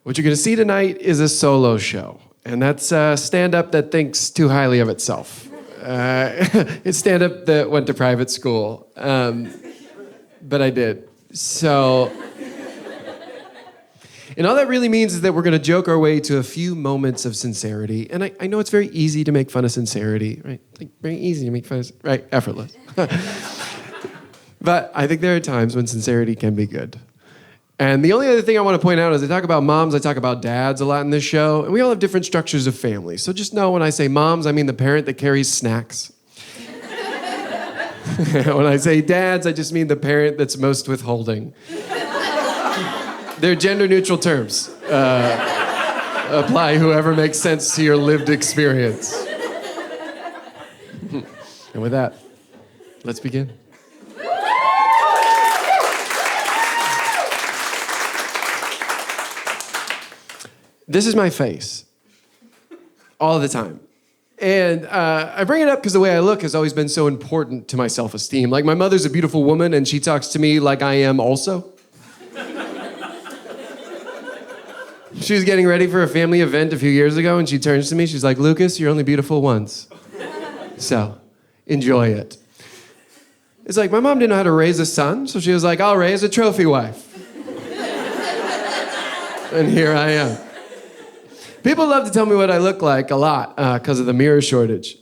What you're going to see tonight is a solo show, and that's stand-up that thinks too highly of itself. It's stand-up that went to private school, but I did. So, and all that really means is that we're going to joke our way to a few moments of sincerity, and I know it's very easy to make fun of sincerity, right? Like, very easy to make fun of, right? Effortless. But I think there are times when sincerity can be good. And the only other thing I want to point out is I talk about moms, I talk about dads a lot in this show, and we all have different structures of family. So just know when I say moms, I mean the parent that carries snacks. When I say dads, I just mean the parent that's most withholding. They're gender-neutral terms. Apply whoever makes sense to your lived experience. And with that, let's begin. This is my face, all the time. And I bring it up because the way I look has always been so important to my self-esteem. Like, my mother's a beautiful woman, and she talks to me like I am also. She was getting ready for a family event a few years ago, and she turns to me, she's like, "Lucas, you're only beautiful once. So, enjoy it." It's like, my mom didn't know how to raise a son, so she was like, "I'll raise a trophy wife." And here I am. People love to tell me what I look like a lot because of the mirror shortage.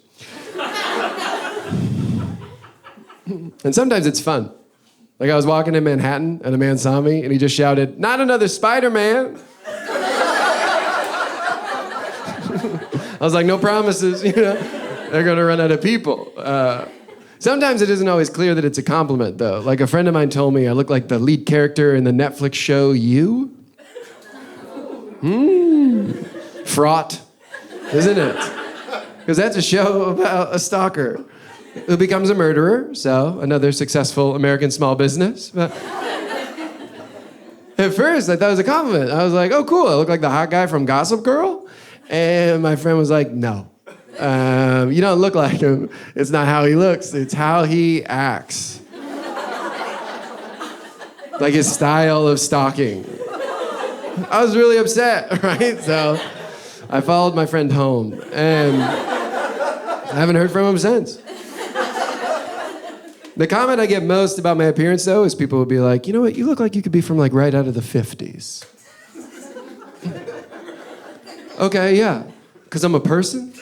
And sometimes it's fun. Like, I was walking in Manhattan and a man saw me and he just shouted, "Not another Spider-Man." I was like, no promises, you know? They're gonna run out of people. Sometimes it isn't always clear that it's a compliment, though. Like, a friend of mine told me I look like the lead character in the Netflix show You. Fraught, isn't it? Because that's a show about a stalker who becomes a murderer, so another successful American small business. But at first, I thought it was a compliment. I was like, oh, cool, I look like the hot guy from Gossip Girl? And my friend was like, no, you don't look like him. It's not how he looks, it's how he acts. Like his style of stalking. I was really upset, right? So I followed my friend home, and I haven't heard from him since. The comment I get most about my appearance, though, is people would be like, "You know what, you look like you could be from, like, right out of the 50s. Okay, yeah, because I'm a person?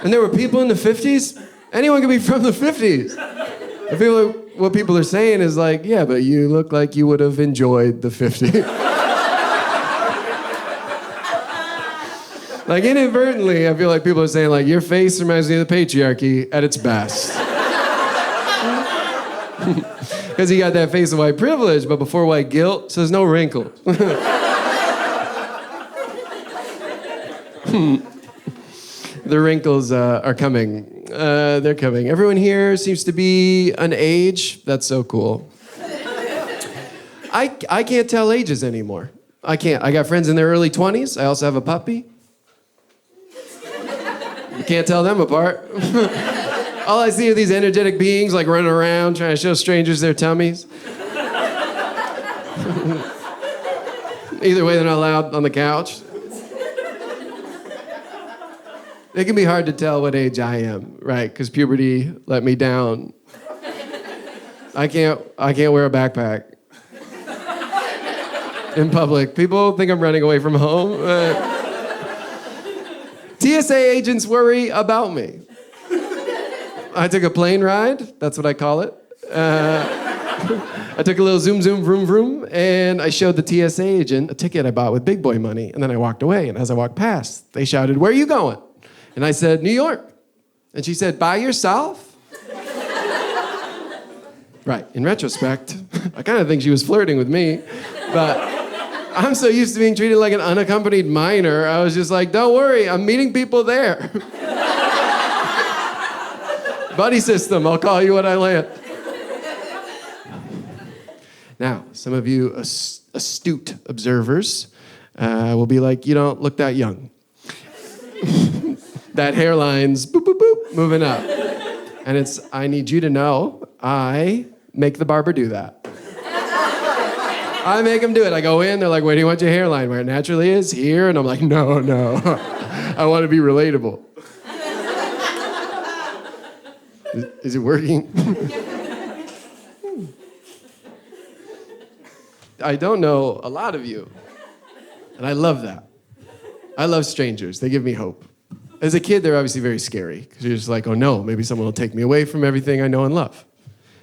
And there were people in the 50s? Anyone could be from the 50s. I feel like what people are saying is like, yeah, but you look like you would have enjoyed the 50s. Like, inadvertently, I feel like people are saying, like, your face reminds me of the patriarchy at its best. Because you got that face of white privilege, but before white guilt, so there's no wrinkles. The wrinkles are coming. They're coming. Everyone here seems to be an age. That's so cool. I can't tell ages anymore. I can't. I got friends in their early 20s. I also have a puppy. You can't tell them apart. All I see are these energetic beings like running around trying to show strangers their tummies. Either way, they're not allowed on the couch. It can be hard to tell what age I am, right? Because puberty let me down. I can't wear a backpack in public. People think I'm running away from home. TSA agents worry about me. I took a plane ride, that's what I call it. I took a little zoom, zoom, vroom, vroom, and I showed the TSA agent a ticket I bought with big boy money, and then I walked away, and as I walked past, they shouted, "Where are you going?" And I said, "New York." And she said, "By yourself?" Right, in retrospect, I kind of think she was flirting with me, but I'm so used to being treated like an unaccompanied minor, I was just like, don't worry, I'm meeting people there. Buddy system, I'll call you when I land. Now, some of you astute observers will be like, you don't look that young. That hairline's boop, boop, boop, moving up. And it's, I need you to know, I make the barber do that. I make them do it. I go in, they're like, where do you want your hairline? Where it naturally is? Here? And I'm like, no. I want to be relatable. Is it working? I don't know a lot of you, and I love that. I love strangers. They give me hope. As a kid, they're obviously very scary, because you're just like, oh no, maybe someone will take me away from everything I know and love.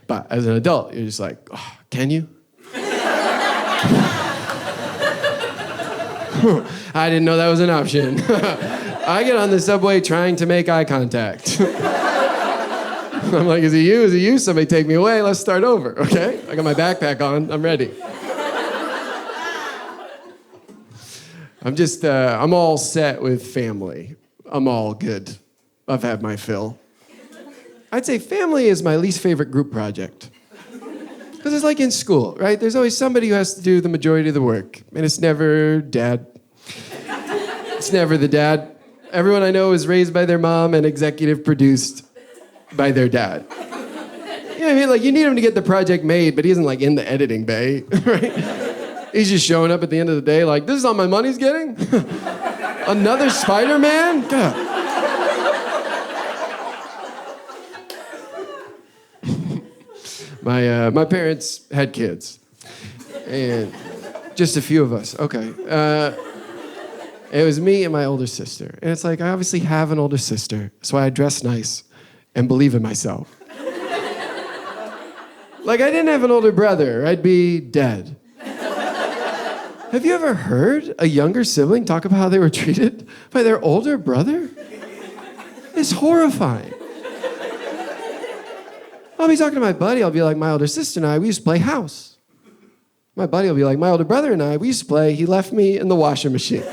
But as an adult, you're just like, oh, can you? I didn't know that was an option. I get on the subway trying to make eye contact. I'm like, is it you? Is it you? Somebody take me away. Let's start over, okay? I got my backpack on. I'm ready. I'm all set with family. I'm all good. I've had my fill. I'd say family is my least favorite group project. Because it's like in school, right? There's always somebody who has to do the majority of the work. And it's never dad. It's never the dad. Everyone I know is raised by their mom and executive produced by their dad. You know what I mean? Like, you need him to get the project made, but he isn't like in the editing bay, right? He's just showing up at the end of the day like, this is all my money's getting? Another Spider-Man? God. My parents had kids, and just a few of us. Okay. It was me and my older sister. And it's like, I obviously have an older sister, so I dress nice and believe in myself. Like, I didn't have an older brother, I'd be dead. Have you ever heard a younger sibling talk about how they were treated by their older brother? It's horrifying. I'll be talking to my buddy, I'll be like, my older sister and I, we used to play house. My buddy will be like, my older brother and I, we used to play, he left me in the washing machine.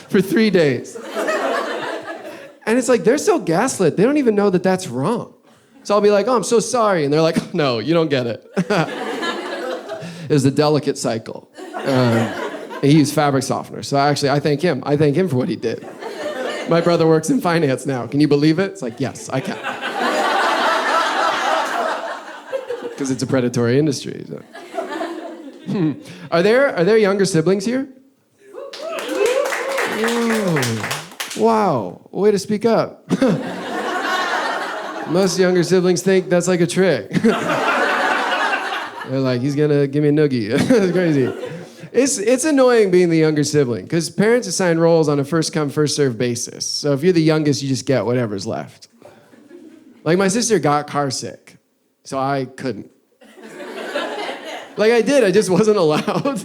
For 3 days. And it's like, they're so gaslit, they don't even know that that's wrong. So I'll be like, oh, I'm so sorry. And they're like, no, you don't get it. It was a delicate cycle. He used fabric softener. So actually, I thank him. I thank him for what he did. My brother works in finance now. Can you believe it? It's like, yes, I can. Because it's a predatory industry. So. Are there younger siblings here? Whoa. Wow, way to speak up. Most younger siblings think that's like a trick. They're like, he's gonna give me a noogie. It's crazy. It's annoying being the younger sibling, because parents assign roles on a first come, first served basis. So if you're the youngest, you just get whatever's left. Like, my sister got car sick, so I couldn't. Like, I did, I just wasn't allowed.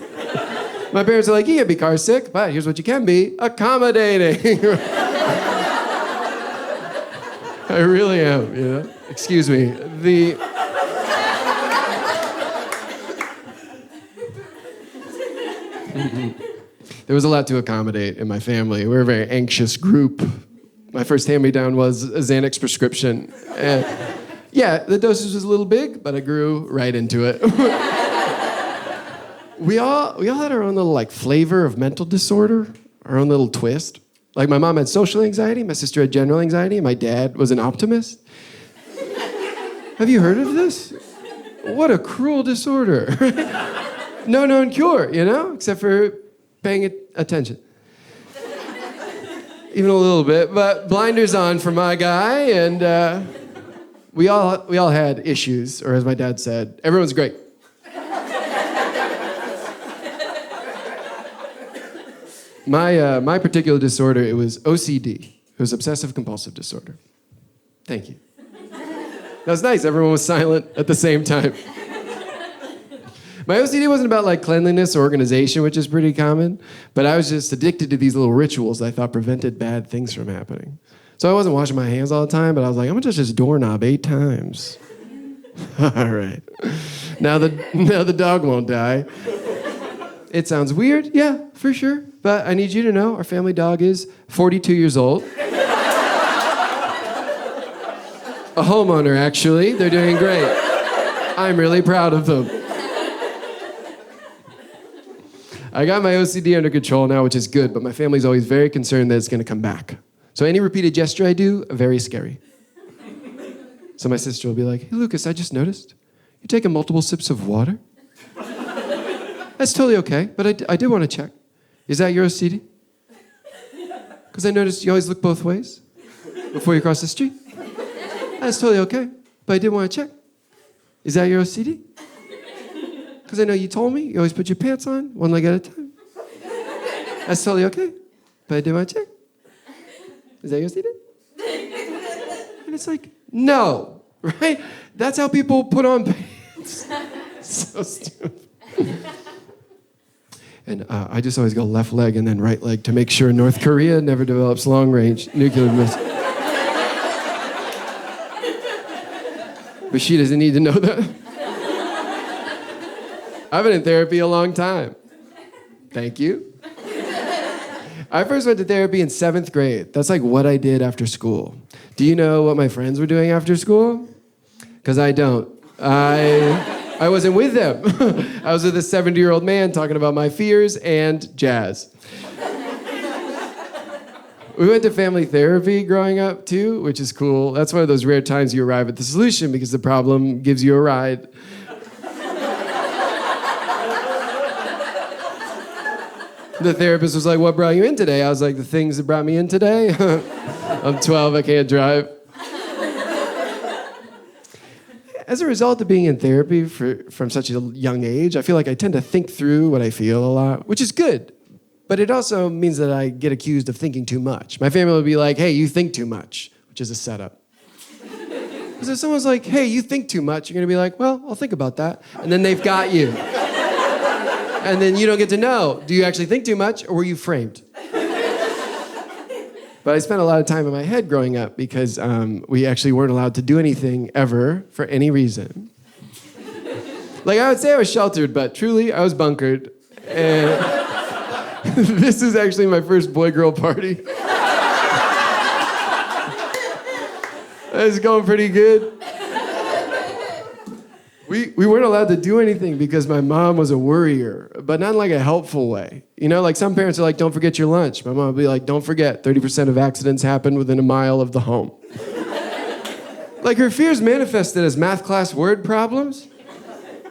My parents are like, you can't be car sick, but here's what you can be, accommodating. I really am, you know? Excuse me. There was a lot to accommodate in my family. We were a very anxious group. My first hand-me-down was a Xanax prescription. And yeah, the dosage was a little big, but I grew right into it. We all had our own little, like, flavor of mental disorder, our own little twist. Like, my mom had social anxiety, my sister had general anxiety, and my dad was an optimist. Have you heard of this? What a cruel disorder. No known cure, you know, except for paying attention. Even a little bit, but blinders on for my guy, and we all had issues, or as my dad said, everyone's great. My particular disorder, it was OCD. It was obsessive compulsive disorder. Thank you. That was nice. Everyone was silent at the same time. My OCD wasn't about, like, cleanliness or organization, which is pretty common, but I was just addicted to these little rituals I thought prevented bad things from happening. So I wasn't washing my hands all the time, but I was like, I'm gonna touch this doorknob 8 times. All right. Now the dog won't die. It sounds weird, yeah, for sure. But I need you to know our family dog is 42 years old. A homeowner, actually. They're doing great. I'm really proud of them. I got my OCD under control now, which is good, but my family's always very concerned that it's going to come back. So any repeated gesture I do, very scary. So my sister will be like, hey, Lucas, I just noticed You taking multiple sips of water? That's totally okay, but I did want to check. Is that your OCD? Because I noticed you always look both ways before you cross the street. That's totally okay, but I did want to check. Is that your OCD? Because I know you told me you always put your pants on one leg at a time. That's totally okay, but I did want to check. Is that your OCD? And it's like, no, right? That's how people put on pants. So stupid. And I just always go left leg and then right leg to make sure North Korea never develops long-range nuclear missiles. But she doesn't need to know that. I've been in therapy a long time. Thank you. I first went to therapy in 7th grade. That's like what I did after school. Do you know what my friends were doing after school? Because I don't. I wasn't with them. I was with a 70-year-old man talking about my fears and jazz. We went to family therapy growing up, too, which is cool. That's one of those rare times you arrive at the solution because the problem gives you a ride. The therapist was like, what brought you in today? I was like, the things that brought me in today? I'm 12, I can't drive. As a result of being in therapy from such a young age, I feel like I tend to think through what I feel a lot, which is good. But it also means that I get accused of thinking too much. My family would be like, hey, you think too much, which is a setup. Because if someone's like, hey, you think too much, you're going to be like, well, I'll think about that. And then they've got you. And then you don't get to know, do you actually think too much or were you framed? But I spent a lot of time in my head growing up because we actually weren't allowed to do anything ever for any reason. Like I would say I was sheltered, but truly I was bunkered. And this is actually my first boy-girl party. It's going pretty good. We weren't allowed to do anything because my mom was a worrier, but not in like a helpful way. You know, like some parents are like, don't forget your lunch. My mom would be like, don't forget, 30% of accidents happen within a mile of the home. Like her fears manifested as math class word problems.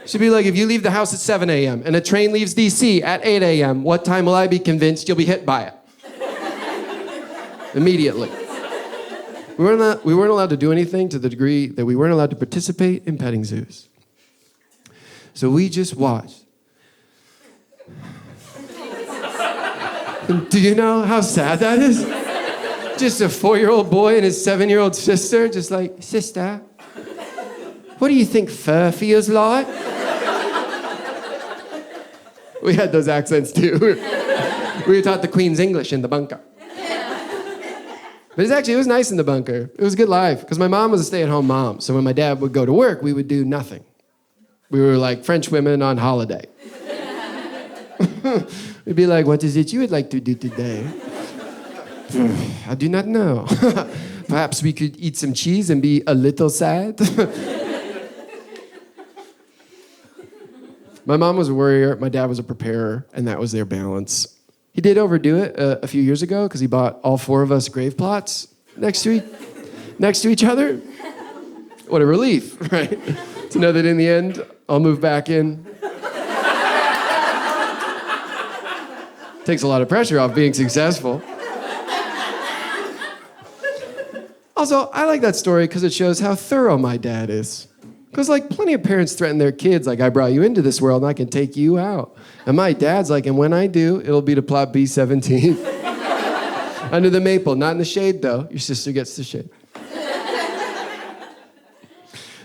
She'd be like, if you leave the house at 7 a.m. and a train leaves DC at 8 a.m., what time will I be convinced you'll be hit by it? Immediately. We weren't allowed to do anything to the degree that we weren't allowed to participate in petting zoos. So we just watched. Do you know how sad that is? Just a 4-year-old boy and his 7-year-old sister, just like, sister, what do you think fur feels like? We had those accents too. We were taught the Queen's English in the bunker. But it was nice in the bunker. It was a good life, because my mom was a stay-at-home mom. So when my dad would go to work, we would do nothing. We were like French women on holiday. We'd be like, what is it you would like to do today? I do not know. Perhaps we could eat some cheese and be a little sad. My mom was a worrier, my dad was a preparer, and that was their balance. He did overdo it a few years ago because he bought all 4 of us grave plots next to each other. What a relief, right? To know that in the end, I'll move back in. Takes a lot of pressure off being successful. Also, I like that story because it shows how thorough my dad is. Because, like, plenty of parents threaten their kids, like, I brought you into this world and I can take you out. And my dad's like, and when I do, it'll be to plot B-17. Under the maple, not in the shade, though. Your sister gets the shade.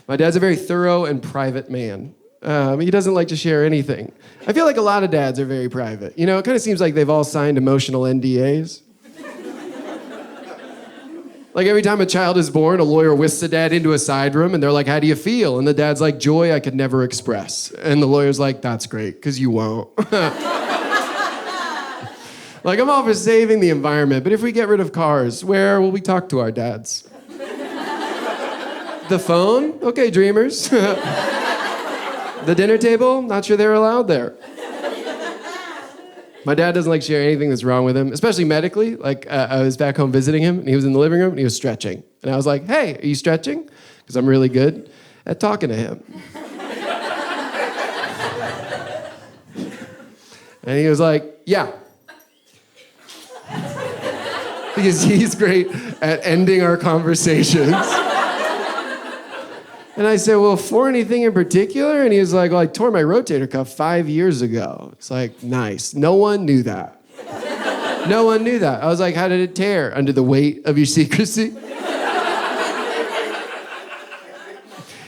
My dad's a very thorough and private man. He doesn't like to share anything. I feel like a lot of dads are very private. You know, it kind of seems like they've all signed emotional NDAs. Like every time a child is born, a lawyer whisks the dad into a side room and they're like, how do you feel? And the dad's like, joy I could never express. And the lawyer's like, that's great, because you won't. Like, I'm all for saving the environment, but if we get rid of cars, where will we talk to our dads? The phone? Okay, dreamers. The dinner table? Not sure they're allowed there. My dad doesn't like share anything that's wrong with him, especially medically. Like, I was back home visiting him, and he was in the living room, and he was stretching. And I was like, hey, are you stretching? Because I'm really good at talking to him. And he was like, yeah. Because he's great at ending our conversations. And I said, well, for anything in particular? And he was like, well, I tore my rotator cuff 5 years ago. It's like, nice. No one knew that. No one knew that. I was like, how did it tear? Under the weight of your secrecy?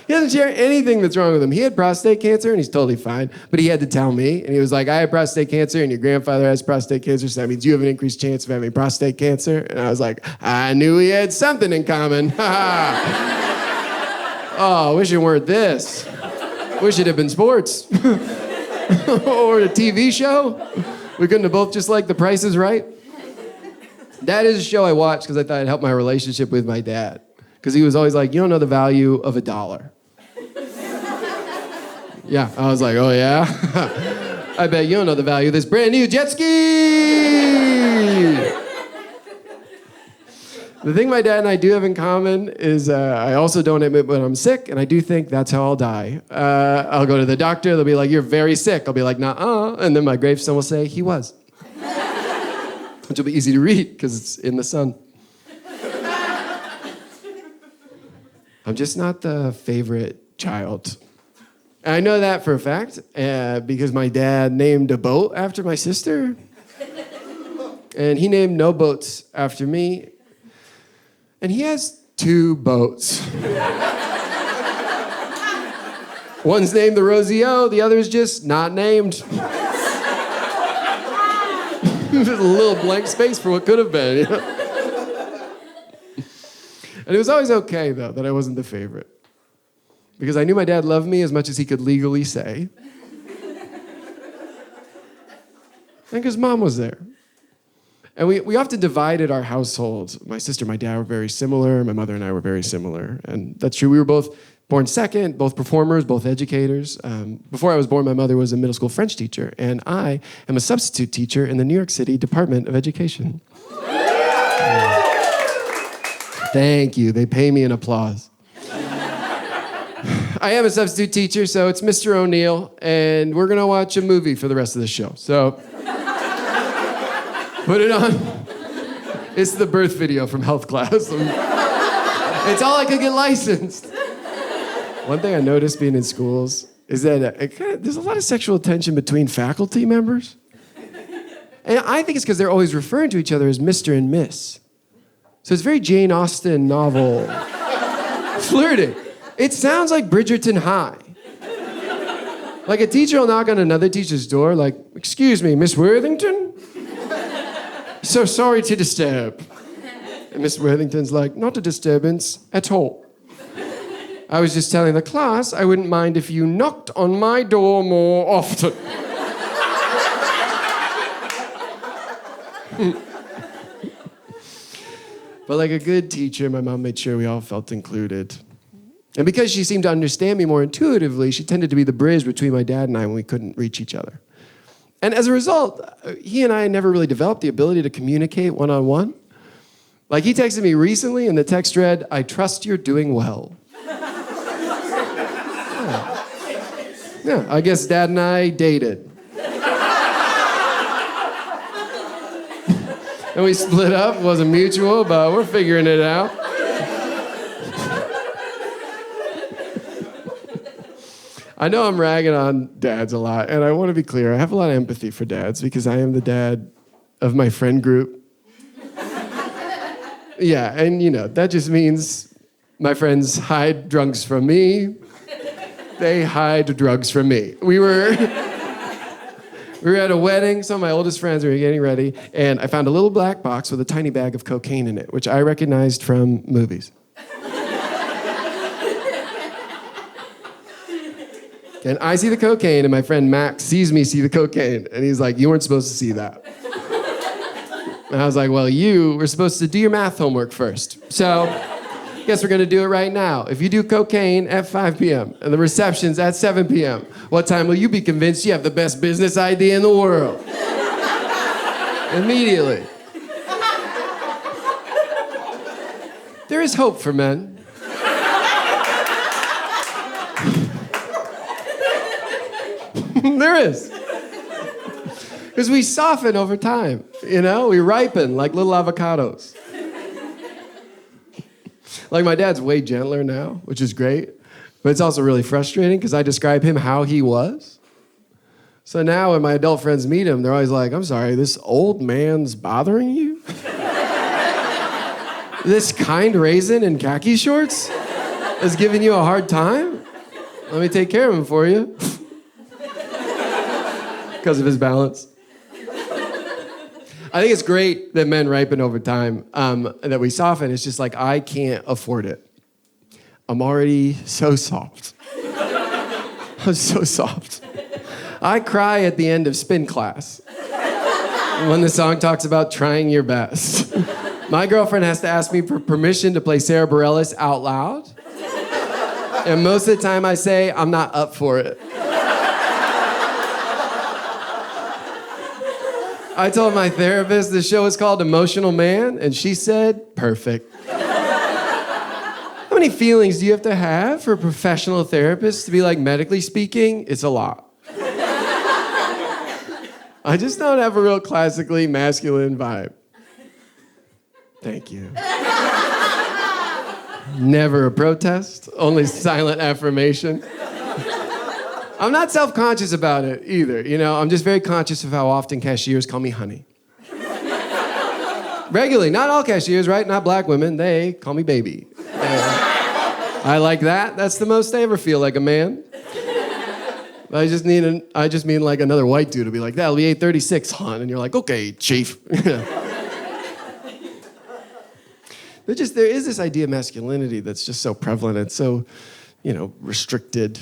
He doesn't share anything that's wrong with him. He had prostate cancer, and he's totally fine. But he had to tell me, and he was like, I had prostate cancer, and your grandfather has prostate cancer, so that means you have an increased chance of having prostate cancer. And I was like, I knew we had something in common. Oh, I wish it weren't this. Wish it had been sports. Or a TV show. We couldn't have both just liked The Price is Right. That is a show I watched because I thought it'd help my relationship with my dad. Because he was always like, you don't know the value of $1. Yeah, I was like, oh yeah? I bet you don't know the value of this brand new jet ski! The thing my dad and I do have in common is I also don't admit when I'm sick, and I do think that's how I'll die. I'll go to the doctor, they'll be like, you're very sick. I'll be like, nah, and then my gravestone will say, he was. Which will be easy to read, because it's in the sun. I'm just not the favorite child. And I know that for a fact, because my dad named a boat after my sister, and he named no boats after me. And he has 2 boats. One's named the Rosie O, the other's just not named. There's a little blank space for what could have been, you know? And it was always okay, though, that I wasn't the favorite. Because I knew my dad loved me as much as he could legally say. And because Mom was there. And we often divided our households. My sister and my dad were very similar. My mother and I were very similar. And that's true. We were both born second, both performers, both educators. Before I was born, my mother was a middle school French teacher. And I am a substitute teacher in the New York City Department of Education. Thank you. They pay me in applause. I am a substitute teacher, so it's Mr. O'Neill, and we're going to watch a movie for the rest of the show. So, put it on. It's the birth video from health class. It's all I could get licensed. One thing I noticed being in schools is that there's a lot of sexual tension between faculty members. And I think it's because they're always referring to each other as Mr. and Miss. So it's very Jane Austen novel flirting. It sounds like Bridgerton High. Like a teacher will knock on another teacher's door like, excuse me, Miss Worthington? So sorry to disturb. And Miss Worthington's like, not a disturbance at all. I was just telling the class I wouldn't mind if you knocked on my door more often. But like a good teacher, my mom made sure we all felt included. And because she seemed to understand me more intuitively, she tended to be the bridge between my dad and I when we couldn't reach each other. And as a result, he and I never really developed the ability to communicate one-on-one. Like he texted me recently and the text read, I trust you're doing well. Yeah, I guess Dad and I dated. And we split up, it wasn't mutual, but we're figuring it out. I know I'm ragging on dads a lot, and I want to be clear, I have a lot of empathy for dads because I am the dad of my friend group. Yeah, and you know, that just means my friends hide drugs from me. They hide drugs from me. We were at a wedding, some of my oldest friends were getting ready, and I found a little black box with a tiny bag of cocaine in it, which I recognized from movies. And I see the cocaine, and my friend Max sees me see the cocaine, and he's like, you weren't supposed to see that. And I was like, well, you were supposed to do your math homework first. So, guess we're gonna do it right now. If you do cocaine at 5 p.m. and the reception's at 7 p.m., what time will you be convinced you have the best business idea in the world? Immediately. There is hope for men. There is. Because we soften over time, you know? We ripen like little avocados. Like my dad's way gentler now, which is great. But it's also really frustrating because I describe him how he was. So now when my adult friends meet him, they're always like, I'm sorry, this old man's bothering you? This kind raisin in khaki shorts is giving you a hard time? Let me take care of him for you. Because of his balance. I think it's great that men ripen over time, that we soften. It's just like, I can't afford it. I'm already so soft. I'm so soft. I cry at the end of spin class when the song talks about trying your best. My girlfriend has to ask me for permission to play Sarah Bareilles out loud. And most of the time I say, I'm not up for it. I told my therapist the show is called Emotional Man, and she said, perfect. How many feelings do you have to have for a professional therapist to be like, medically speaking, it's a lot. I just don't have a real classically masculine vibe. Thank you. Never a protest, only silent affirmation. I'm not self-conscious about it either, you know? I'm just very conscious of how often cashiers call me honey. Regularly, not all cashiers, right? Not black women, they call me baby. I like that. That's the most I ever feel like a man. I just mean like another white dude to be like, that'll be 8:36, hon. And you're like, okay, chief. There is this idea of masculinity that's just so prevalent and so, restricted.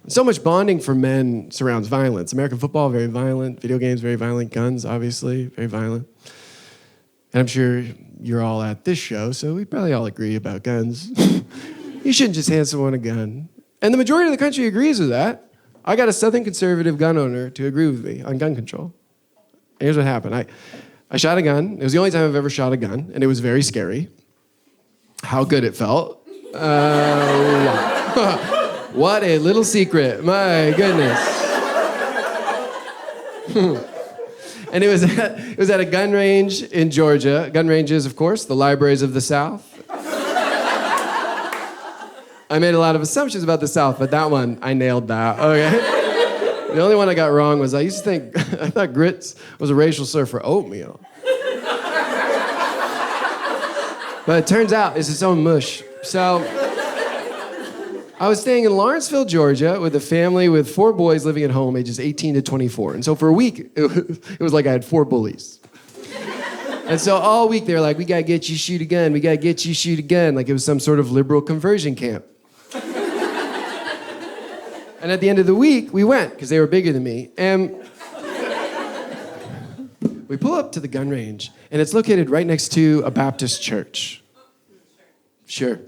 So much bonding for men surrounds violence. American football, very violent. Video games, very violent. Guns, obviously, very violent. And I'm sure you're all at this show, so we probably all agree about guns. You shouldn't just hand someone a gun. And the majority of the country agrees with that. I got a Southern conservative gun owner to agree with me on gun control. And here's what happened. I shot a gun. It was the only time I've ever shot a gun, and it was very scary. How good it felt. Wow. What a little secret. My goodness. And it was at a gun range in Georgia. Gun ranges, of course, the libraries of the South. I made a lot of assumptions about the South, but that one, I nailed that, okay? The only one I got wrong was I thought grits was a racial slur for oatmeal. But it turns out it's its own mush. So I was staying in Lawrenceville, Georgia, with a family with 4 boys living at home, ages 18 to 24. And so for a week, it was like I had 4 bullies. And so all week they were like, we gotta get you shoot a gun, we gotta get you shoot a gun. Like it was some sort of liberal conversion camp. And at the end of the week, we went, because they were bigger than me. And we pull up to the gun range, and it's located right next to a Baptist church. Sure.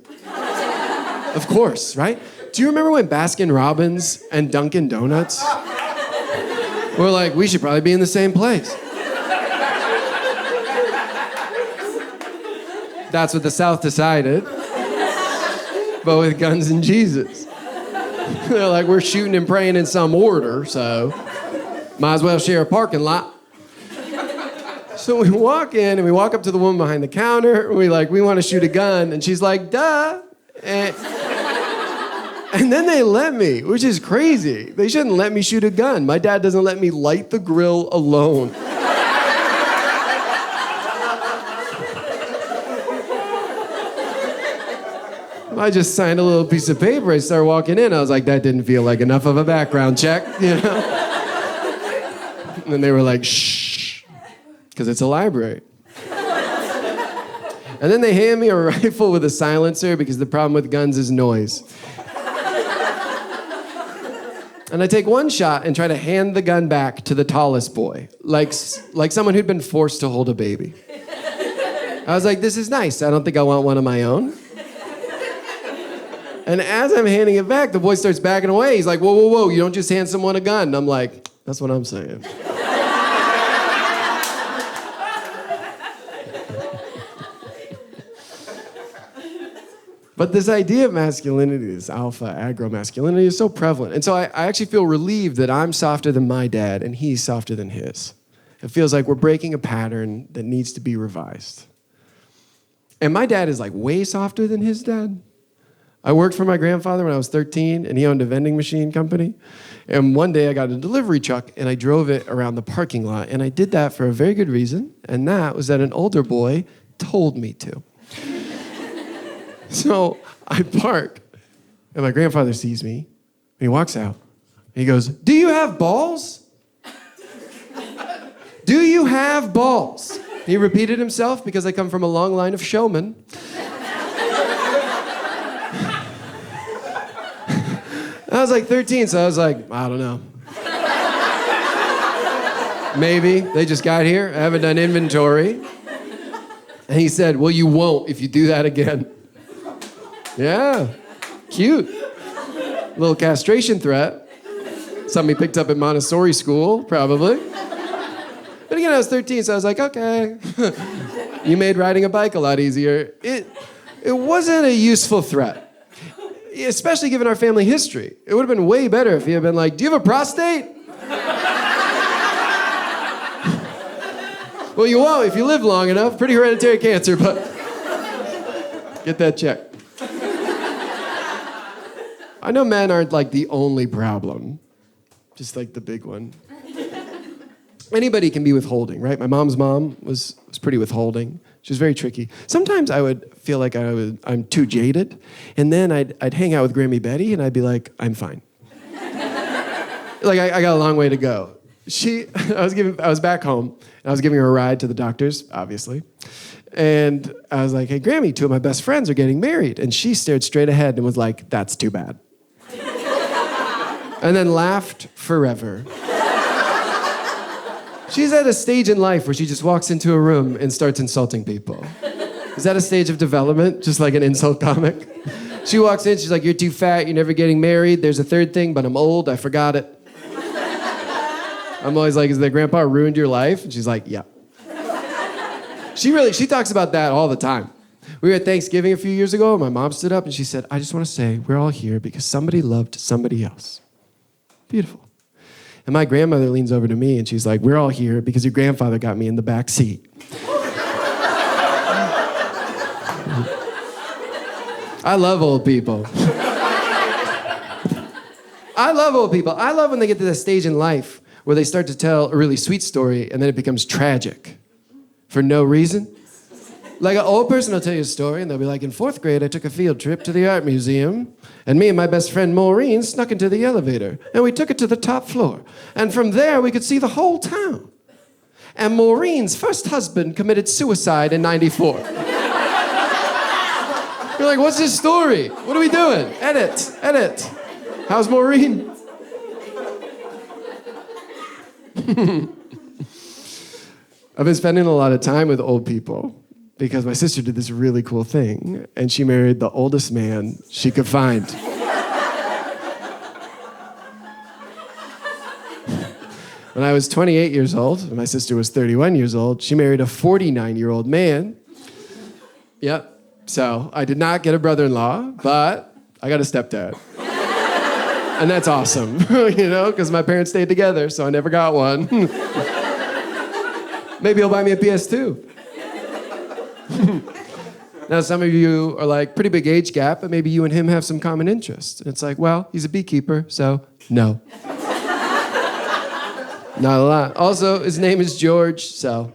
Of course, right? Do you remember when Baskin Robbins and Dunkin' Donuts were like, we should probably be in the same place? That's what the South decided, but with guns and Jesus. They're like, we're shooting and praying in some order, so might as well share a parking lot. So we walk in, and we walk up to the woman behind the counter, and we want to shoot a gun, and she's like, duh. And then they let me, which is crazy. They shouldn't let me shoot a gun. My dad doesn't let me light the grill alone. I just signed a little piece of paper. I started walking in. I was like, that didn't feel like enough of a background check, you know? And then they were like, shh, because it's a library. And then they hand me a rifle with a silencer because the problem with guns is noise. And I take one shot and try to hand the gun back to the tallest boy, like someone who'd been forced to hold a baby. I was like, this is nice. I don't think I want one of my own. And as I'm handing it back, the boy starts backing away. He's like, whoa, whoa, whoa, you don't just hand someone a gun. And I'm like, that's what I'm saying. But this idea of masculinity, this alpha, aggro masculinity, is so prevalent. And so I actually feel relieved that I'm softer than my dad and he's softer than his. It feels like we're breaking a pattern that needs to be revised. And my dad is like way softer than his dad. I worked for my grandfather when I was 13, and he owned a vending machine company. And one day I got a delivery truck, and I drove it around the parking lot. And I did that for a very good reason, and that was that an older boy told me to. So I park, and my grandfather sees me, and he walks out, and he goes, "Do you have balls? Do you have balls?" He repeated himself because I come from a long line of showmen. I was like 13, so I was like, I don't know. Maybe they just got here. I haven't done inventory. And he said, "Well, you won't if you do that again." Yeah, cute. Little castration threat. Something he picked up at Montessori school, probably. But again, I was 13, so I was like, okay. You made riding a bike a lot easier. It wasn't a useful threat, especially given our family history. It would have been way better if he had been like, "Do you have a prostate?" Well, you won't if you live long enough. Pretty hereditary cancer, but get that checked. I know men aren't like the only problem, just like the big one. Anybody can be withholding, right? My mom's mom was pretty withholding. She was very tricky. Sometimes I would feel like I'm too jaded, and then I'd hang out with Grammy Betty, and I'd be like, "I'm fine." Like I got a long way to go. I was back home, and I was giving her a ride to the doctors, obviously, and I was like, "Hey, Grammy, two of my best friends are getting married," and she stared straight ahead and was like, "That's too bad," and then laughed forever. She's at a stage in life where she just walks into a room and starts insulting people. Is that a stage of development? Just like an insult comic? She walks in, she's like, "You're too fat, you're never getting married. There's a third thing, but I'm old, I forgot it." I'm always like, "Is that grandpa ruined your life?" And she's like, "Yeah." She talks about that all the time. We were at Thanksgiving a few years ago, and my mom stood up and she said, "I just want to say we're all here because somebody loved somebody else." Beautiful. And my grandmother leans over to me and she's like, "We're all here because your grandfather got me in the back seat." I love old people. I love old people. I love when they get to the stage in life where they start to tell a really sweet story and then it becomes tragic for no reason. Like an old person will tell you a story and they'll be like, "In 4th grade, I took a field trip to the art museum and me and my best friend Maureen snuck into the elevator and we took it to the top floor. And from there, we could see the whole town. And Maureen's first husband committed suicide in 94. You're like, "What's this story? What are we doing? Edit. How's Maureen?" I've been spending a lot of time with old people because my sister did this really cool thing, and she married the oldest man she could find. When I was 28 years old, and my sister was 31 years old, she married a 49-year-old man. Yep. So I did not get a brother-in-law, but I got a stepdad. And that's awesome, because my parents stayed together, so I never got one. Maybe he'll buy me a PS2. Now, some of you are like, pretty big age gap, but maybe you and him have some common interests. And it's like, well, he's a beekeeper, so no. Not a lot. Also, his name is George, so.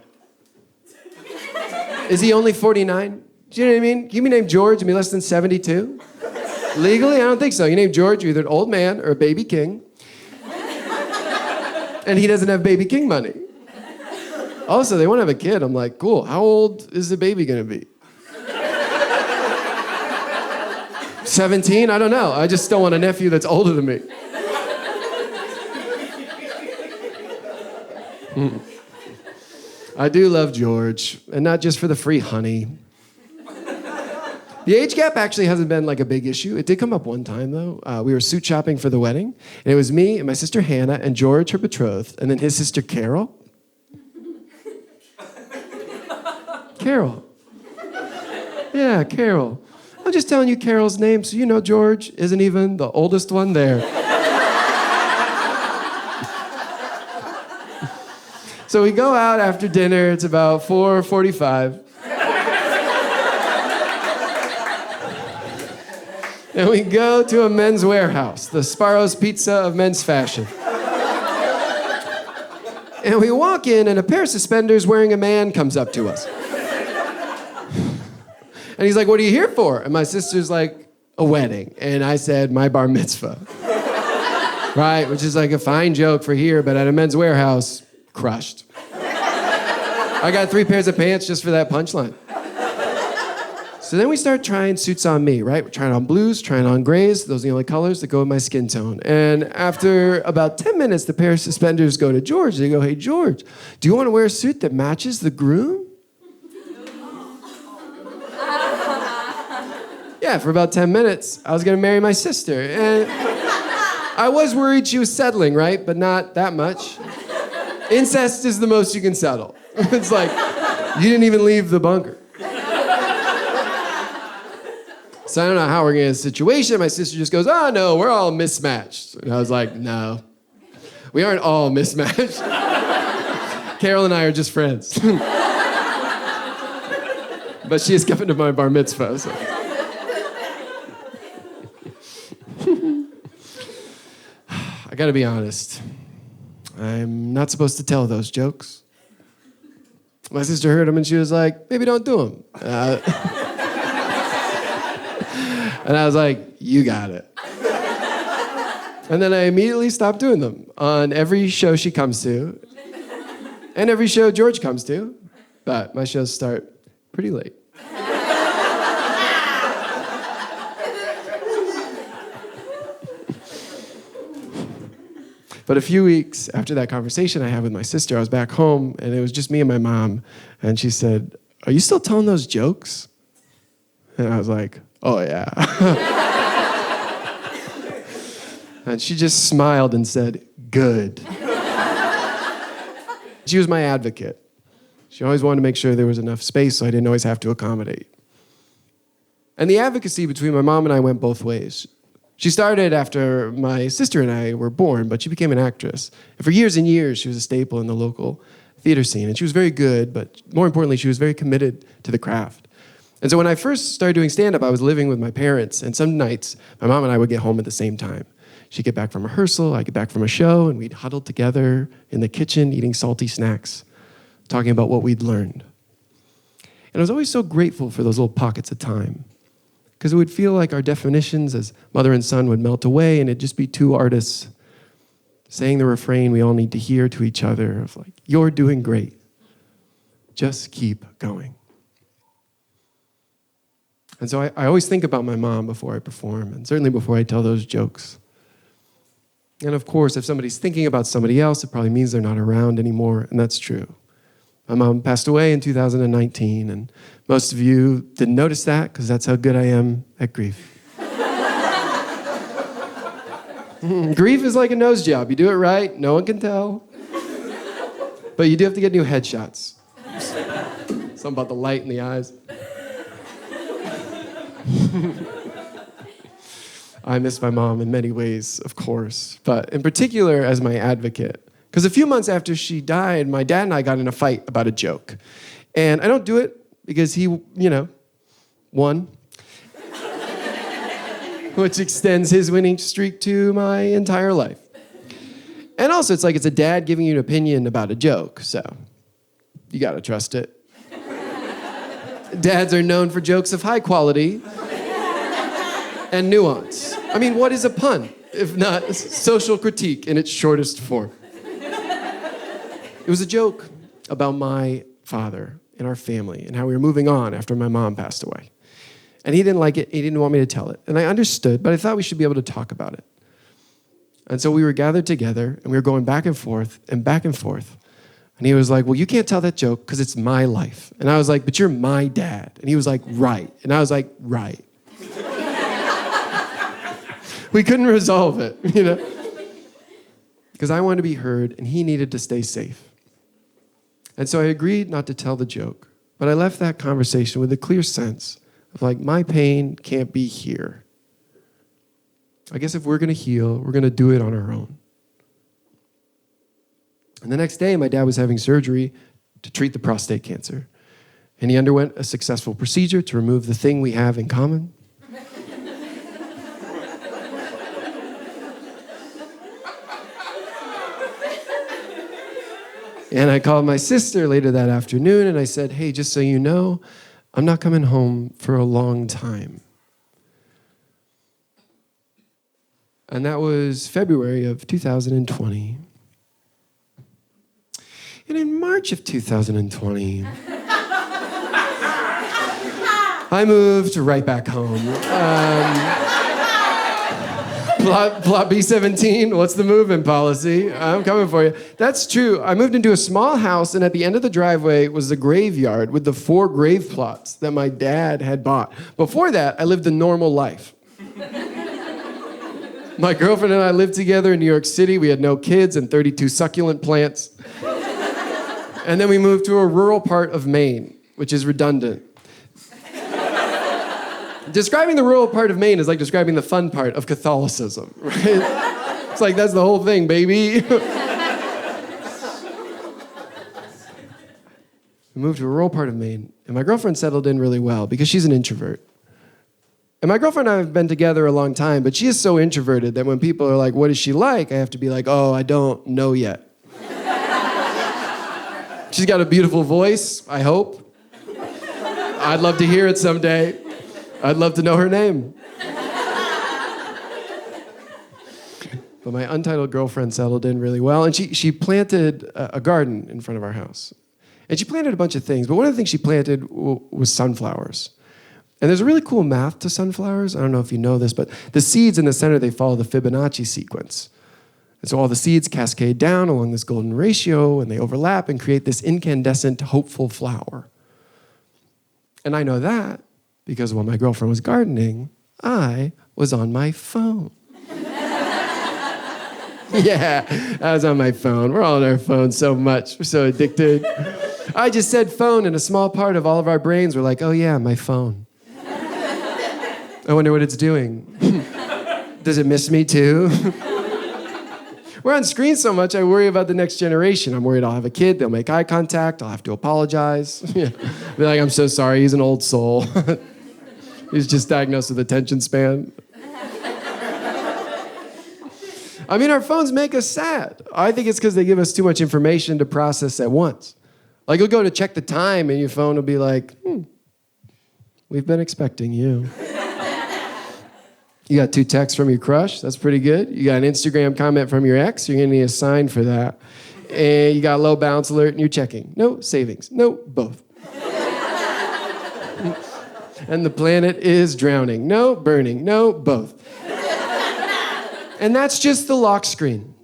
Is he only 49? Do you know what I mean? Can you be named George and be less than 72? Legally, I don't think so. You name George, you're either an old man or a baby king. And he doesn't have baby king money. Also, they want to have a kid. I'm like, cool. How old is the baby going to be? 17? I don't know. I just don't want a nephew that's older than me. I do love George, and not just for the free honey. The age gap actually hasn't been like a big issue. It did come up one time, though. We were suit shopping for the wedding, and it was me and my sister Hannah and George, her betrothed, and then his sister Carol. Carol. Yeah, Carol. I'm just telling you Carol's name so you know George isn't even the oldest one there. So we go out after dinner. It's about 4:45. And we go to a Men's Warehouse, the Sparrow's Pizza of men's fashion. And we walk in, and a pair of suspenders wearing a man comes up to us. And he's like, "What are you here for?" And my sister's like, "A wedding." And I said, "My bar mitzvah." Right? Which is like a fine joke for here, but at a Men's Warehouse, crushed. I got 3 pairs of pants just for that punchline. So then we start trying suits on me, right? We're trying on blues, trying on grays. Those are the only colors that go with my skin tone. And after about 10 minutes, the pair of suspenders go to George. They go, "Hey, George, do you want to wear a suit that matches the groom?" Yeah, for about 10 minutes, I was going to marry my sister. And I was worried she was settling, right? But not that much. Incest is the most you can settle. It's like, you didn't even leave the bunker. So I don't know how we're getting in a situation. My sister just goes, "Oh, no, we're all mismatched." And I was like, "No, we aren't all mismatched. Carol and I are just friends." But she is coming to my bar mitzvah. So. I gotta be honest. I'm not supposed to tell those jokes. My sister heard them and she was like, "Maybe don't do them." And I was like, "You got it." And then I immediately stopped doing them on every show she comes to and every show George comes to. But my shows start pretty late. But a few weeks after that conversation I had with my sister, I was back home, and it was just me and my mom. And she said, "Are you still telling those jokes?" And I was like, "Oh, yeah." And she just smiled and said, "Good." She was my advocate. She always wanted to make sure there was enough space so I didn't always have to accommodate. And the advocacy between my mom and I went both ways. She started after my sister and I were born, but she became an actress. And for years and years, she was a staple in the local theater scene. And she was very good, but more importantly, she was very committed to the craft. And so when I first started doing stand-up, I was living with my parents. And some nights, my mom and I would get home at the same time. She'd get back from rehearsal, I'd get back from a show, and we'd huddle together in the kitchen eating salty snacks, talking about what we'd learned. And I was always so grateful for those little pockets of time, because it would feel like our definitions as mother and son would melt away, and it'd just be two artists saying the refrain we all need to hear to each other of like, "You're doing great. Just keep going." And so I always think about my mom before I perform, and certainly before I tell those jokes. And of course, if somebody's thinking about somebody else, it probably means they're not around anymore, and that's true. My mom passed away in 2019, and most of you didn't notice that because that's how good I am at grief. Grief is like a nose job. You do it right, no one can tell. But you do have to get new headshots. Something about the light in the eyes. I miss my mom in many ways, of course, but in particular as my advocate. Because a few months after she died, my dad and I got in a fight about a joke. And I don't do it because he, won. Which extends his winning streak to my entire life. And also, it's like it's a dad giving you an opinion about a joke, so you gotta trust it. Dads are known for jokes of high quality and nuance. I mean, what is a pun, if not social critique in its shortest form? It was a joke about my father and our family and how we were moving on after my mom passed away. And he didn't like it. He didn't want me to tell it. And I understood, but I thought we should be able to talk about it. And so we were gathered together, and we were going back and forth and back and forth. And he was like, "Well, you can't tell that joke because it's my life." And I was like, "But you're my dad." And he was like, "Right." And I was like, "Right." We couldn't resolve it, because I wanted to be heard, and he needed to stay safe. And so I agreed not to tell the joke, but I left that conversation with a clear sense of like, my pain can't be here. I guess if we're going to heal, we're going to do it on our own. And the next day, my dad was having surgery to treat the prostate cancer. And he underwent a successful procedure to remove the thing we have in common. And I called my sister later that afternoon and I said, hey, just so you know, I'm not coming home for a long time. And that was February of 2020. And in March of 2020, I moved right back home. Plot B17, what's the move-in policy? I'm coming for you. That's true. I moved into a small house, and at the end of the driveway was a graveyard with the 4 grave plots that my dad had bought. Before that, I lived a normal life. My girlfriend and I lived together in New York City. We had no kids and 32 succulent plants. And then we moved to a rural part of Maine, which is redundant. Describing the rural part of Maine is like describing the fun part of Catholicism, right? It's like, that's the whole thing, baby. We moved to a rural part of Maine, and my girlfriend settled in really well because she's an introvert. And my girlfriend and I have been together a long time, but she is so introverted that when people are like, what is she like? I have to be like, oh, I don't know yet. She's got a beautiful voice, I hope. I'd love to hear it someday. I'd love to know her name. But my untitled girlfriend settled in really well, and she planted a garden in front of our house. And she planted a bunch of things, but one of the things she planted was sunflowers. And there's a really cool math to sunflowers. I don't know if you know this, but the seeds in the center, they follow the Fibonacci sequence. And so all the seeds cascade down along this golden ratio, and they overlap and create this incandescent, hopeful flower. And I know that because while my girlfriend was gardening, I was on my phone. Yeah, I was on my phone. We're all on our phones so much. We're so addicted. I just said phone, and a small part of all of our brains were like, oh yeah, my phone. I wonder what it's doing. Does it miss me too? We're on screen so much, I worry about the next generation. I'm worried I'll have a kid, they'll make eye contact, I'll have to apologize. Yeah. Be like, I'm so sorry, he's an old soul. He's just diagnosed with attention span. I mean, our phones make us sad. I think it's because they give us too much information to process at once. Like, you'll go to check the time, and your phone will be like, we've been expecting you. You got 2 texts from your crush. That's pretty good. You got an Instagram comment from your ex. You're going to need a sign for that. And you got a low balance alert, and you're checking. No savings. No, both. And the planet is drowning. No, burning. No, both. And that's just the lock screen.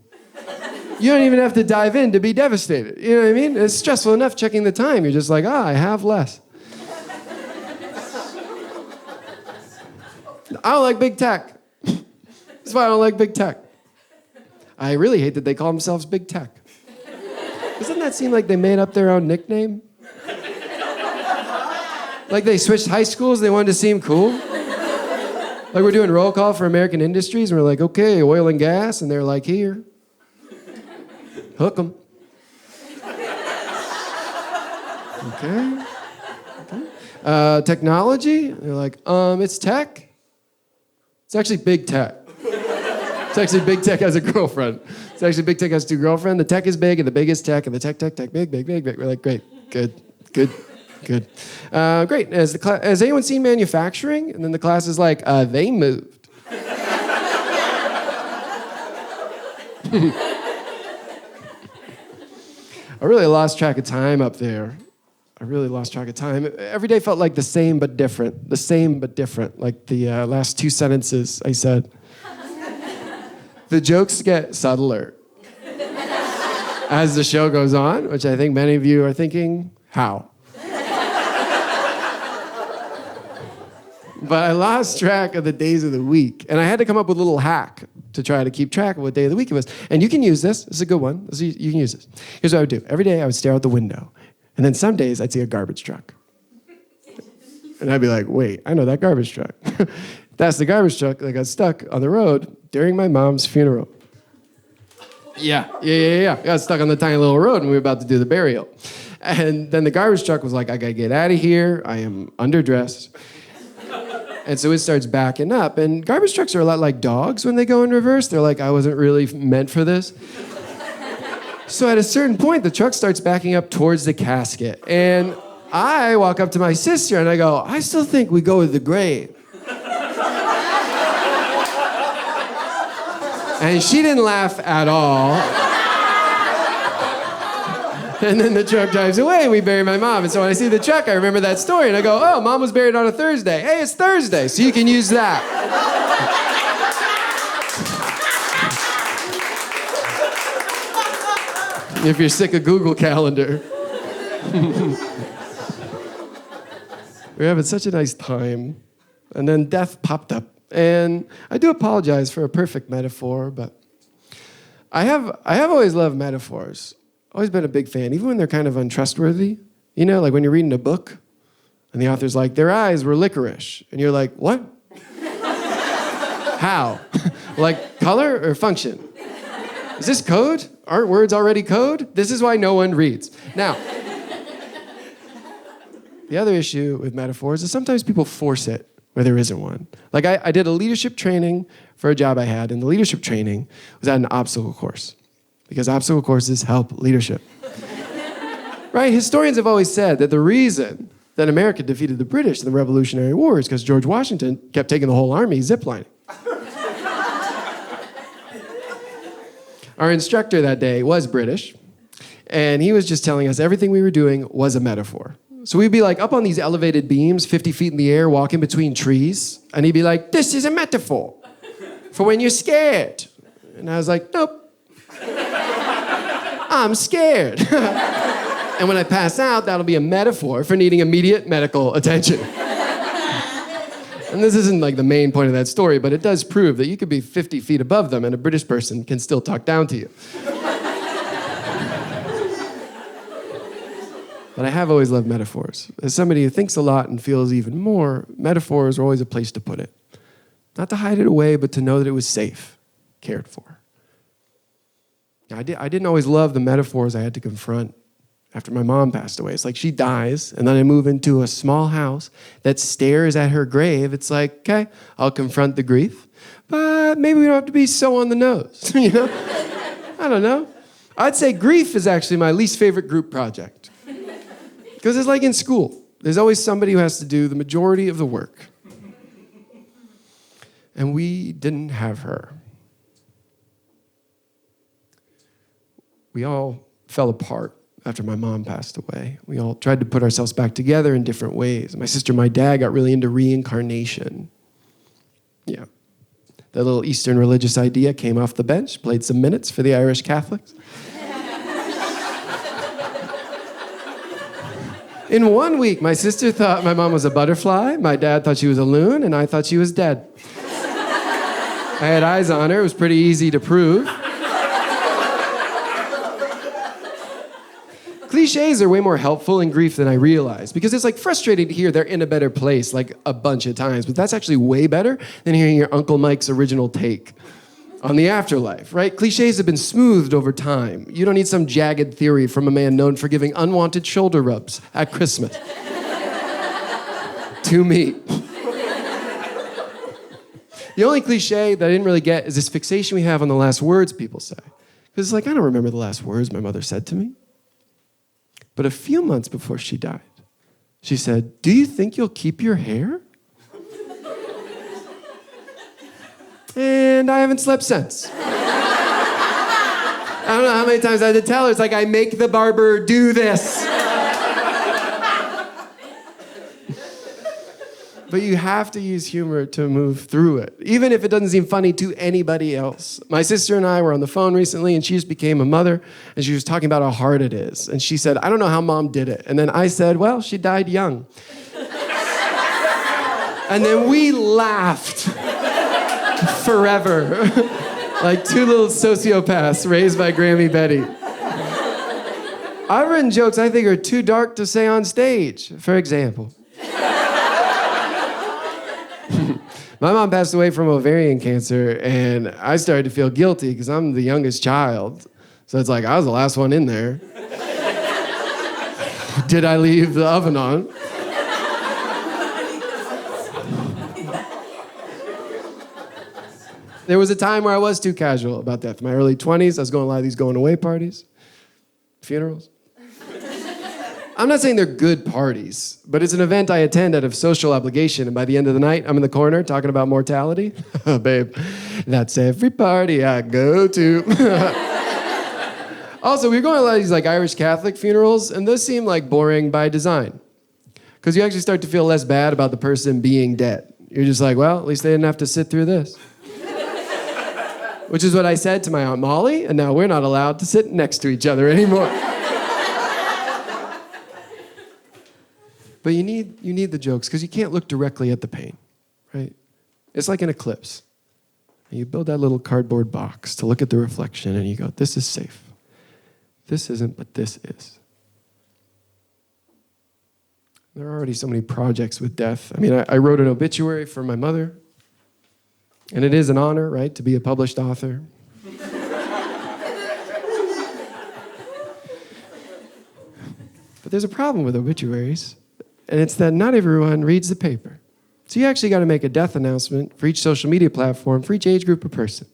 You don't even have to dive in to be devastated. You know what I mean? It's stressful enough checking the time. You're just like, I have less. I don't like big tech. That's why I don't like big tech. I really hate that they call themselves big tech. Doesn't that seem like they made up their own nickname? Like they switched high schools, they wanted to seem cool. Like we're doing roll call for American Industries, and we're like, okay, oil and gas, and they're like, here. Hook 'em. Okay. Technology, they're like, it's tech. It's actually big tech. It's actually big tech has a girlfriend. It's actually big tech has 2 girlfriends. The tech is big, and the big is tech, and the tech, big. We're like, great, good. Great. Has anyone seen manufacturing? And then the class is like, they moved. I really lost track of time up there. Every day felt like the same but different. Like the last 2 sentences I said. The jokes get subtler as the show goes on, which I think many of you are thinking, how? But I lost track of the days of the week, and I had to come up with a little hack to try to keep track of what day of the week it was. And you can use this. This is a good one. You can use this. Here's what I would do. Every day I would stare out the window, and then some days I'd see a garbage truck. And I'd be like, wait, I know that garbage truck. That's the garbage truck that got stuck on the road during my mom's funeral. Yeah. Got stuck on the tiny little road and we were about to do the burial. And then the garbage truck was like, I gotta get out of here. I am underdressed. And so it starts backing up. And garbage trucks are a lot like dogs when they go in reverse. They're like, I wasn't really meant for this. So at a certain point, the truck starts backing up towards the casket. And I walk up to my sister and I go, I still think we go with the grave. And she didn't laugh at all. And then the truck drives away and we bury my mom. And so when I see the truck, I remember that story and I go, oh, mom was buried on a Thursday. Hey, it's Thursday, so you can use that. If you're sick of Google Calendar. We're having such a nice time. And then death popped up. And I do apologize for a perfect metaphor, but I have always loved metaphors. Always been a big fan, even when they're kind of untrustworthy. You know, like when you're reading a book and the author's like, their eyes were licorice. And you're like, what? How? Like color or function? Is this code? Aren't words already code? This is why no one reads. Now, the other issue with metaphors is sometimes people force it where there isn't one. Like I did a leadership training for a job I had, and the leadership training was at an obstacle course. Because obstacle courses help leadership. Right? Historians have always said that the reason that America defeated the British in the Revolutionary War is because George Washington kept taking the whole army ziplining. Our instructor that day was British, and he was just telling us everything we were doing was a metaphor. So we'd be like up on these elevated beams, 50 feet in the air, walking between trees, and he'd be like, this is a metaphor for when you're scared. And I was like, nope. I'm scared. And when I pass out, that'll be a metaphor for needing immediate medical attention. And this isn't like the main point of that story, but it does prove that you could be 50 feet above them and a British person can still talk down to you. But I have always loved metaphors. As somebody who thinks a lot and feels even more, metaphors are always a place to put it. Not to hide it away, but to know that it was safe, cared for. I didn't always love the metaphors I had to confront after my mom passed away. It's like she dies, and then I move into a small house that stares at her grave. It's like, okay, I'll confront the grief, but maybe we don't have to be so on the nose, you know? I don't know. I'd say grief is actually my least favorite group project. Because it's like in school. There's always somebody who has to do the majority of the work. And we didn't have her. We all fell apart after my mom passed away. We all tried to put ourselves back together in different ways. My sister and my dad got really into reincarnation. Yeah. That little Eastern religious idea came off the bench, played some minutes for the Irish Catholics. In 1 week, my sister thought my mom was a butterfly, my dad thought she was a loon, and I thought she was dead. I had eyes on her. It was pretty easy to prove. Cliches are way more helpful in grief than I realized, because it's like frustrating to hear they're in a better place like a bunch of times, but that's actually way better than hearing your Uncle Mike's original take on the afterlife, right? Cliches have been smoothed over time. You don't need some jagged theory from a man known for giving unwanted shoulder rubs at Christmas. To me. The only cliche that I didn't really get is this fixation we have on the last words people say. Because it's like, I don't remember the last words my mother said to me. But a few months before she died, she said, "Do you think you'll keep your hair?" And I haven't slept since. I don't know how many times I had to tell her. It's like, I make the barber do this. But you have to use humor to move through it, even if it doesn't seem funny to anybody else. My sister and I were on the phone recently, and she just became a mother, and she was talking about how hard it is. And she said, "I don't know how mom did it." And then I said, "Well, she died young." And then we laughed forever, like two little sociopaths raised by Grammy Betty. I've written jokes I think are too dark to say on stage, for example. My mom passed away from ovarian cancer, and I started to feel guilty because I'm the youngest child. So it's like I was the last one in there. Did I leave the oven on? There was a time where I was too casual about death. In my early 20s, I was going to a lot of these going-away parties, funerals. I'm not saying they're good parties, but it's an event I attend out of social obligation, and by the end of the night, I'm in the corner talking about mortality. Babe, that's every party I go to. Also, we were going to a lot of these like Irish Catholic funerals, and those seem like boring by design. Because you actually start to feel less bad about the person being dead. You're just like, well, at least they didn't have to sit through this. Which is what I said to my Aunt Molly, and now we're not allowed to sit next to each other anymore. But you need the jokes, because you can't look directly at the pain, right? It's like an eclipse. And you build that little cardboard box to look at the reflection, and you go, this is safe. This isn't, but this is. There are already so many projects with death. I mean, I wrote an obituary for my mother. And it is an honor, right, to be a published author. But there's a problem with obituaries, and it's that not everyone reads the paper. So you actually got to make a death announcement for each social media platform, for each age group of person.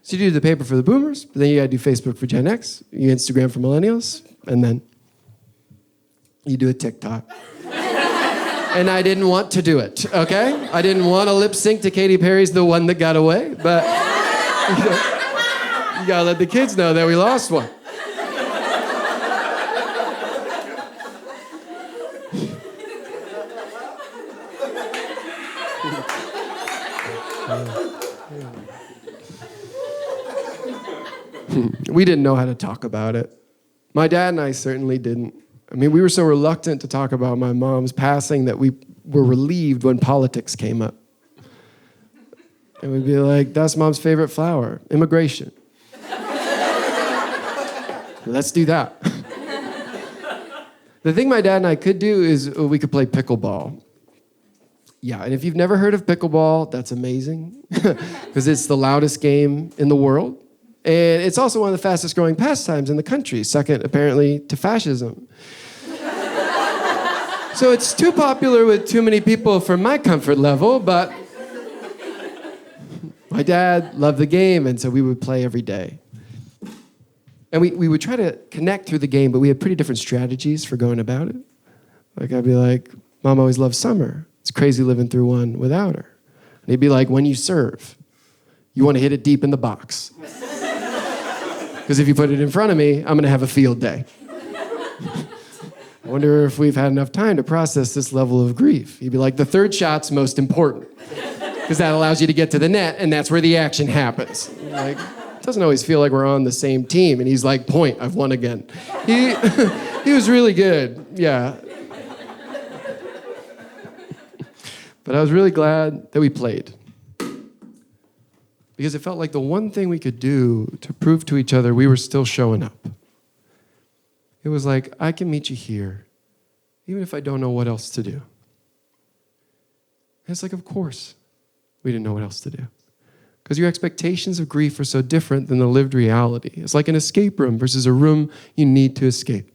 So you do the paper for the boomers, but then you got to do Facebook for Gen X, you Instagram for millennials, and then you do a TikTok. And I didn't want to do it, okay? I didn't want to lip sync to Katy Perry's The One That Got Away, but you gotta let the kids know that we lost one. We didn't know how to talk about it. My dad and I certainly didn't. I mean, we were so reluctant to talk about my mom's passing that we were relieved when politics came up. And we'd be like, that's mom's favorite flower, immigration. Let's do that. The thing my dad and I could do is we could play pickleball. Yeah, and if you've never heard of pickleball, that's amazing, because it's the loudest game in the world. And it's also one of the fastest growing pastimes in the country, second, apparently, to fascism. So it's too popular with too many people for my comfort level, but my dad loved the game, and so we would play every day. And we would try to connect through the game, but we had pretty different strategies for going about it. Like, I'd be like, Mom always loved summer. It's crazy living through one without her. And he'd be like, when you serve, you want to hit it deep in the box. Because if you put it in front of me, I'm going to have a field day. I wonder if we've had enough time to process this level of grief. He'd be like, the third shot's most important. Because that allows you to get to the net, and that's where the action happens. Like, it doesn't always feel like we're on the same team. And he's like, point, I've won again. He was really good, yeah. But I was really glad that we played. Because it felt like the one thing we could do to prove to each other we were still showing up. It was like, I can meet you here, even if I don't know what else to do. And it's like, of course, we didn't know what else to do. Because your expectations of grief are so different than the lived reality. It's like an escape room versus a room you need to escape.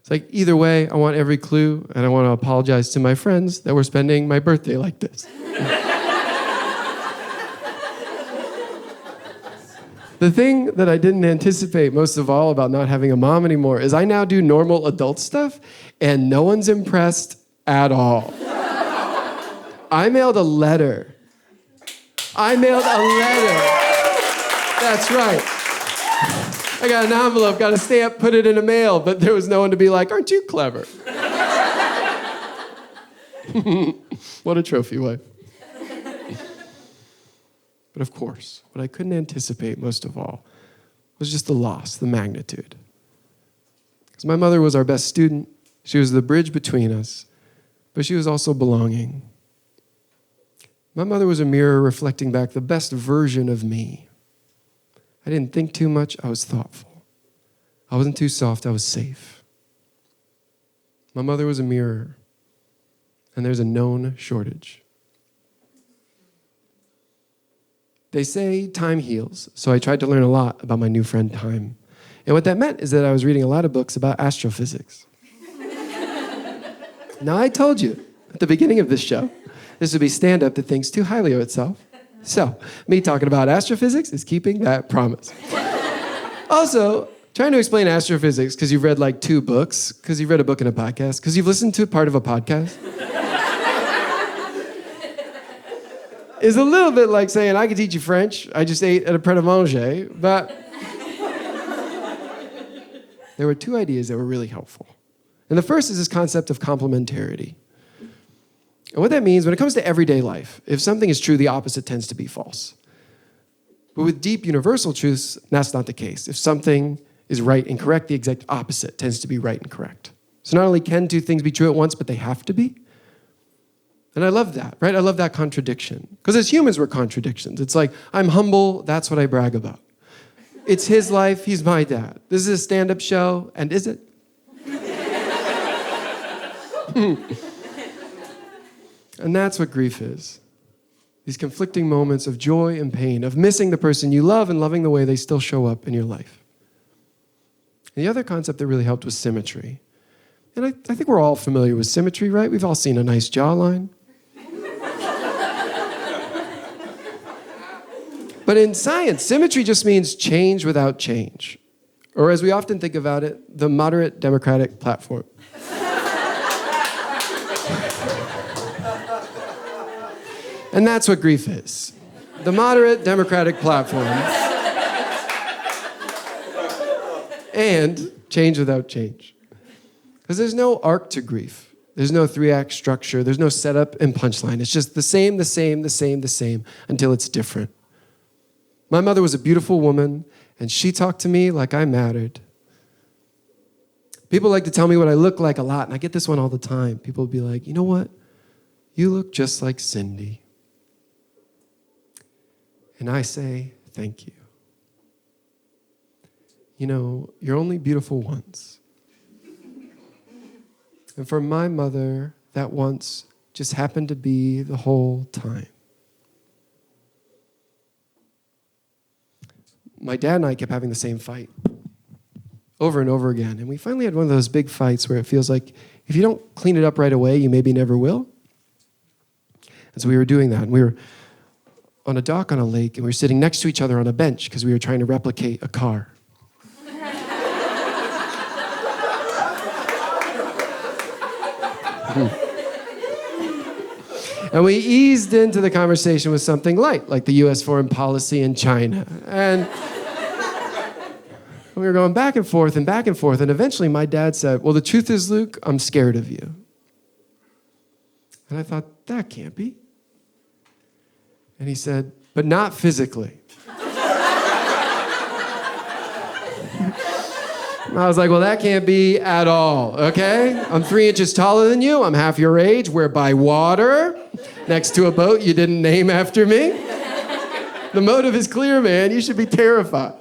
It's like, either way, I want every clue, and I want to apologize to my friends that we're spending my birthday like this. The thing that I didn't anticipate most of all about not having a mom anymore is I now do normal adult stuff, and no one's impressed at all. I mailed a letter. That's right. I got an envelope, got a stamp, put it in a mail, but there was no one to be like, aren't you clever? What a trophy wife. But of course, what I couldn't anticipate most of all was just the loss, the magnitude. Because my mother was our best student. She was the bridge between us, but she was also belonging. My mother was a mirror reflecting back the best version of me. I didn't think too much, I was thoughtful. I wasn't too soft, I was safe. My mother was a mirror, and there's a known shortage. They say time heals, so I tried to learn a lot about my new friend Time. And what that meant is that I was reading a lot of books about astrophysics. Now, I told you at the beginning of this show, this would be stand-up that thinks too highly of itself. So, me talking about astrophysics is keeping that promise. Also, trying to explain astrophysics because you've read like 2 books, because you've read a book and a podcast, because you've listened to part of a podcast, is a little bit like saying, I can teach you French, I just ate at a pret-a-manger, but there were 2 ideas that were really helpful. And the first is this concept of complementarity. And what that means, when it comes to everyday life, if something is true, the opposite tends to be false. But with deep universal truths, that's not the case. If something is right and correct, the exact opposite tends to be right and correct. So not only can 2 things be true at once, but they have to be. And I love that, right? I love that contradiction. Because as humans, we're contradictions. It's like, I'm humble, that's what I brag about. It's his life, he's my dad. This is a stand-up show, and is it? And that's what grief is. These conflicting moments of joy and pain, of missing the person you love and loving the way they still show up in your life. And the other concept that really helped was symmetry. And I think we're all familiar with symmetry, right? We've all seen a nice jawline. But in science, symmetry just means change without change. Or as we often think about it, the moderate democratic platform. And that's what grief is. The moderate democratic platform. And change without change. Because there's no arc to grief. There's no 3-act structure. There's no setup and punchline. It's just the same, the same, the same, the same, until it's different. My mother was a beautiful woman, and she talked to me like I mattered. People like to tell me what I look like a lot, and I get this one all the time. People will be like, you know what? You look just like Cindy. And I say, thank you. You know, you're only beautiful once. And for my mother, that once just happened to be the whole time. My dad and I kept having the same fight over and over again. And we finally had one of those big fights where it feels like if you don't clean it up right away, you maybe never will. And so we were doing that. And we were on a dock on a lake, and we were sitting next to each other on a bench because we were trying to replicate a car. And we eased into the conversation with something light, like the U.S. foreign policy in China. And we were going back and forth, and eventually my dad said, well, the truth is, Luke, I'm scared of you. And I thought, that can't be. And he said, but not physically. I was like, well, that can't be at all, okay? I'm 3 inches taller than you. I'm half your age. We're by water next to a boat you didn't name after me. The motive is clear, man. You should be terrified.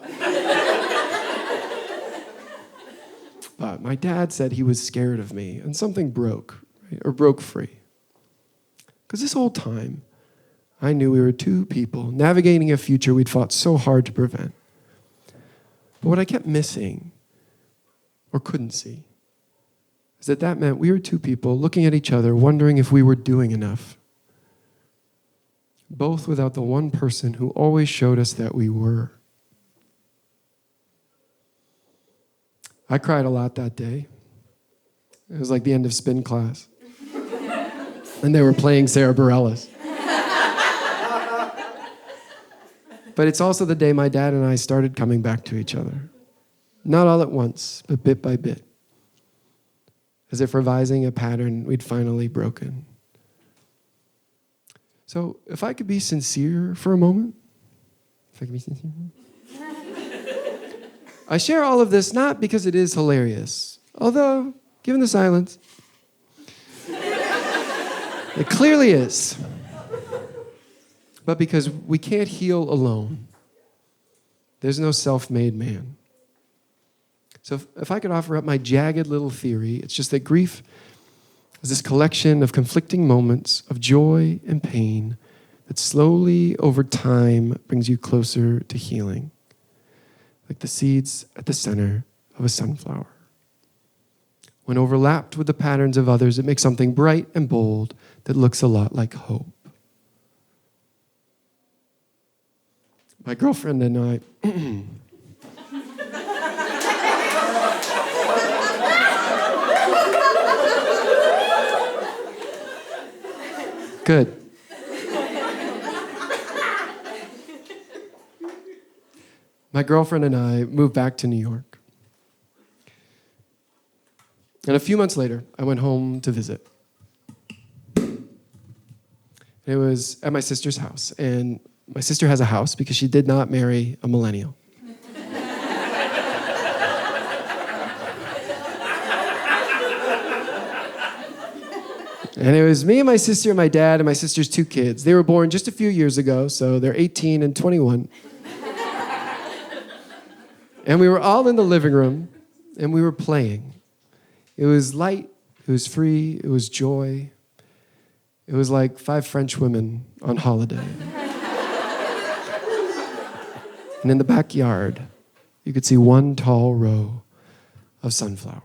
But my dad said he was scared of me, and something broke, right? Or broke free. Because this whole time, I knew we were 2 people navigating a future we'd fought so hard to prevent. But what I kept missing, or couldn't see, is that meant we were 2 people looking at each other, wondering if we were doing enough. Both without the one person who always showed us that we were. I cried a lot that day. It was like the end of spin class. And they were playing Sarah Bareilles. But it's also the day my dad and I started coming back to each other. Not all at once, but bit by bit. As if revising a pattern we'd finally broken. So if I could be sincere for a moment. I share all of this not because it is hilarious. Although, given the silence, it clearly is. But because we can't heal alone. There's no self-made man. So if I could offer up my jagged little theory, it's just that grief is this collection of conflicting moments of joy and pain that slowly over time brings you closer to healing, like the seeds at the center of a sunflower. When overlapped with the patterns of others, it makes something bright and bold that looks a lot like hope. My girlfriend and I... Good. My girlfriend and I moved back to New York. And a few months later, I went home to visit. It was at my sister's house. And my sister has a house because she did not marry a millennial. And it was me and my sister and my dad and my sister's 2 kids. They were born just a few years ago, so they're 18 and 21. And we were all in the living room, and we were playing. It was light, it was free, it was joy. It was like 5 French women on holiday. And in the backyard, you could see one tall row of sunflowers.